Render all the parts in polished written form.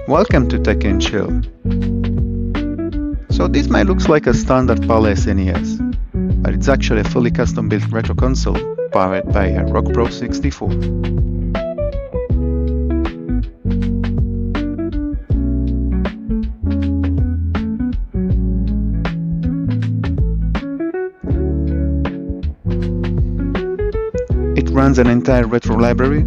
Welcome to Tech and Chill. So this might look like a standard PAL SNES, but it's actually a fully custom built retro console powered by a RockPro64. It runs an entire retro library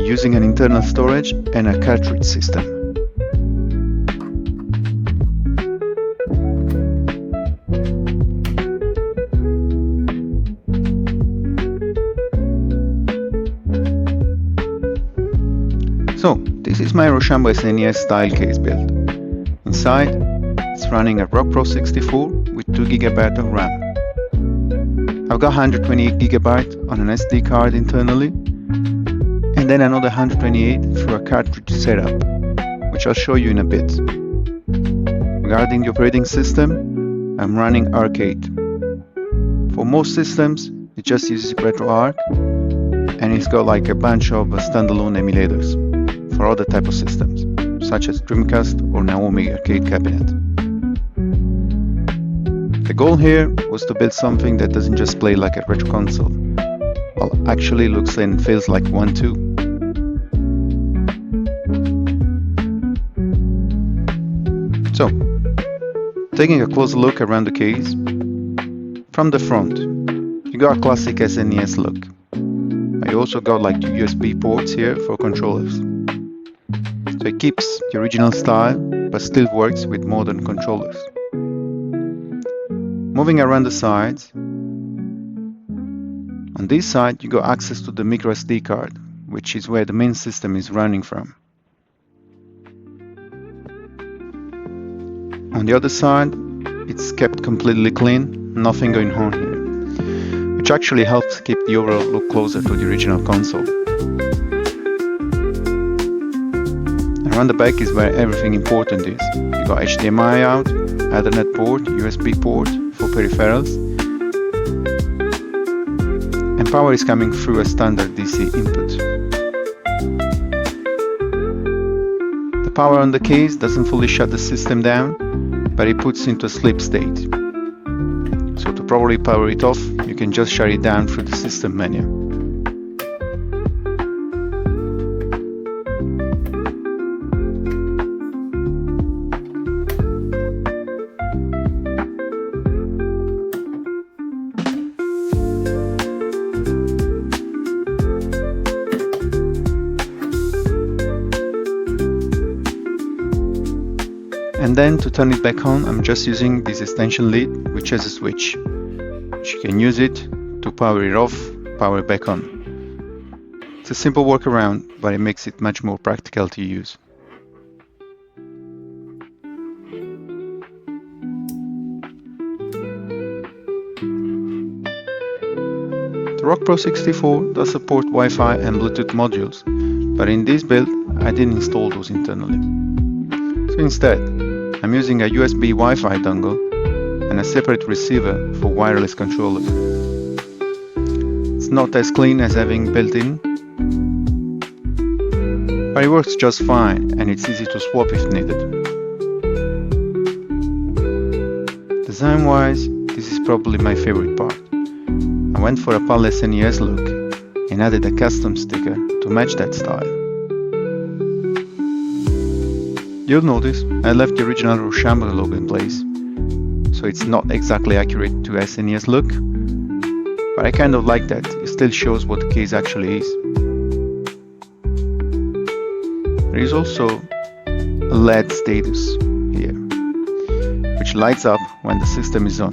using an internal storage and a cartridge system. So, this is my Roshambo SNES-style case build. Inside, it's running a RockPro64 with 2GB of RAM. I've got 128GB on an SD card internally, and then another 128 through a cartridge setup, which I'll show you in a bit. Regarding the operating system, I'm running R-Cade. For most systems, it just uses RetroArch, and it's got like a bunch of standalone emulators for other type of systems, such as Dreamcast or Naomi arcade cabinet. The goal here was to build something that doesn't just play like a retro console, but actually looks and feels like one too. So, taking a closer look around the case, from the front, you got a classic SNES look. I also got like the USB ports here for controllers. So it keeps the original style, but still works with modern controllers. Moving around the sides, on this side you got access to the microSD card, which is where the main system is running from. On the other side, it's kept completely clean, nothing going on here, which actually helps keep the overall look closer to the original console. Around the back is where everything important is. You got HDMI out, Ethernet port, USB port for peripherals, and power is coming through a standard DC input. The power on the case doesn't fully shut the system down, but it puts into a sleep state. So to properly power it off, you can just shut it down through the system menu. And then to turn it back on, I'm just using this extension lead, which has a switch. You can use it to power it off, power it back on. It's a simple workaround, but it makes it much more practical to use. The RockPro64 does support Wi-Fi and Bluetooth modules, but in this build I didn't install those internally. So instead, I'm using a USB Wi-Fi dongle and a separate receiver for wireless controller. It's not as clean as having built-in, but it works just fine and it's easy to swap if needed. Design-wise, this is probably my favorite part. I went for a PAL SNES look and added a custom sticker to match that style. You'll notice I left the original Roshambo logo in place, so it's not exactly accurate to SNES look, but I kind of like that. It still shows what the case actually is. There is also a LED status here, which lights up when the system is on.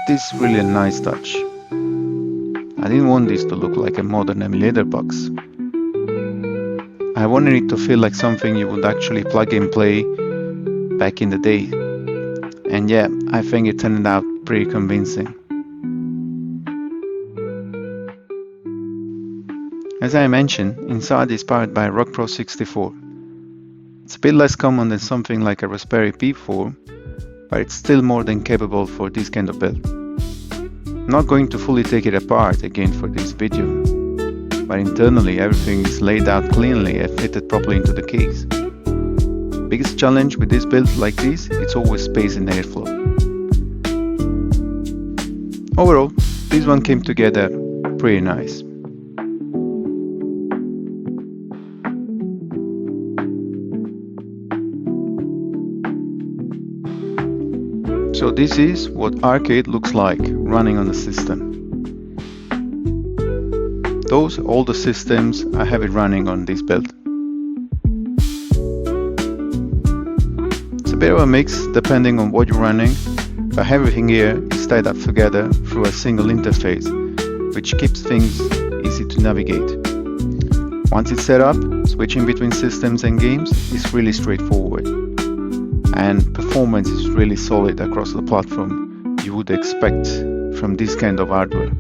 This is really a nice touch. I didn't want this to look like a modern emulator box. I wanted it to feel like something you would actually plug and play back in the day. And yeah, I think it turned out pretty convincing. As I mentioned, inside is powered by RockPro64. It's a bit less common than something like a Raspberry Pi 4, but it's still more than capable for this kind of build. I'm not going to fully take it apart again for this video. but internally everything is laid out cleanly and fitted properly into the case. Biggest challenge with this build like this, it's always space and airflow. Overall, this one came together pretty nice. So this is what R-Cade looks like running on the system. Those are all the systems I have it running on this build. It's a bit of a mix depending on what you're running, but everything here is tied up together through a single interface, which keeps things easy to navigate. Once it's set up, switching between systems and games is really straightforward, and performance is really solid across the platform you would expect from this kind of hardware.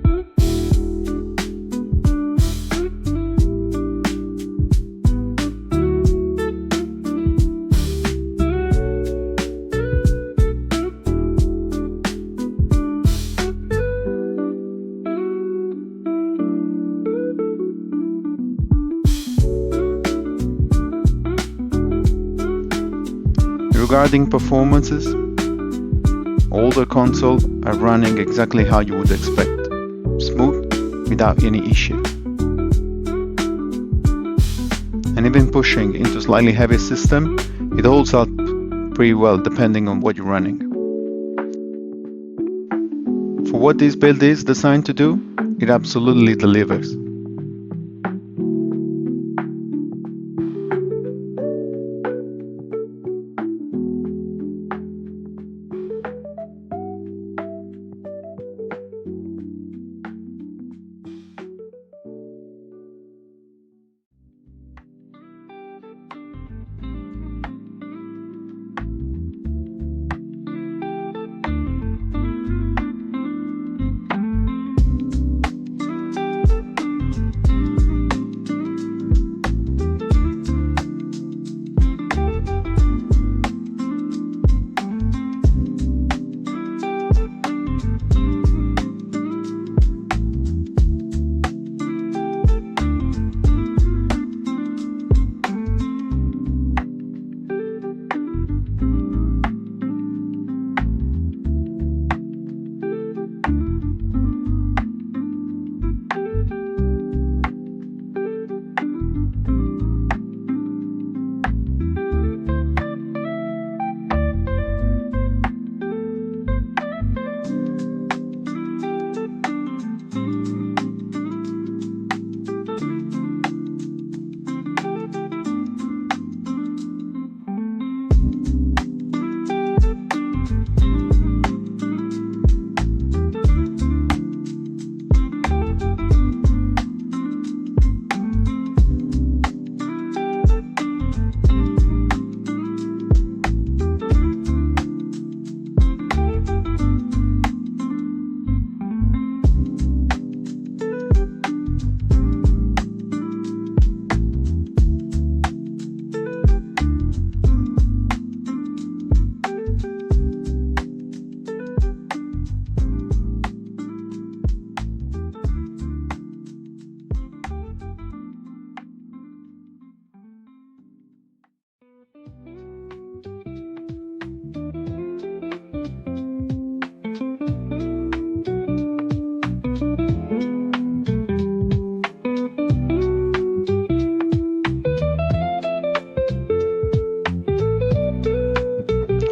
Regarding performances, all the consoles are running exactly how you would expect, smooth, without any issue. And even pushing into slightly heavy system, it holds up pretty well depending on what you're running. For what this build is designed to do, it absolutely delivers.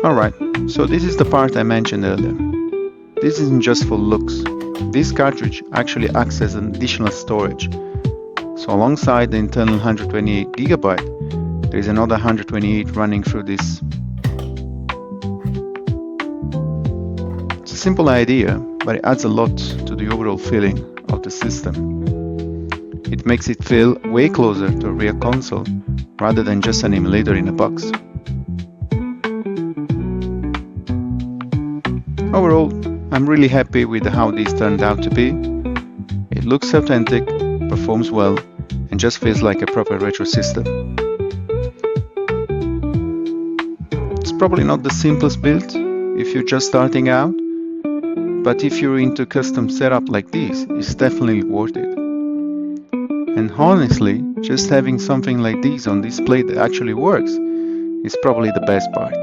Alright, so this is the part I mentioned earlier. This isn't just for looks. This cartridge actually acts as an additional storage. So alongside the internal 128GB, there is another 128 running through this. It's a simple idea, but it adds a lot to the overall feeling of the system. It makes it feel way closer to a real console rather than just an emulator in a box. Overall, I'm really happy with how this turned out to be. It looks authentic, performs well, and just feels like a proper retro system. It's probably not the simplest build if you're just starting out, but if you're into custom setup like this, it's definitely worth it. And honestly, just having something like this on display that actually works is probably the best part.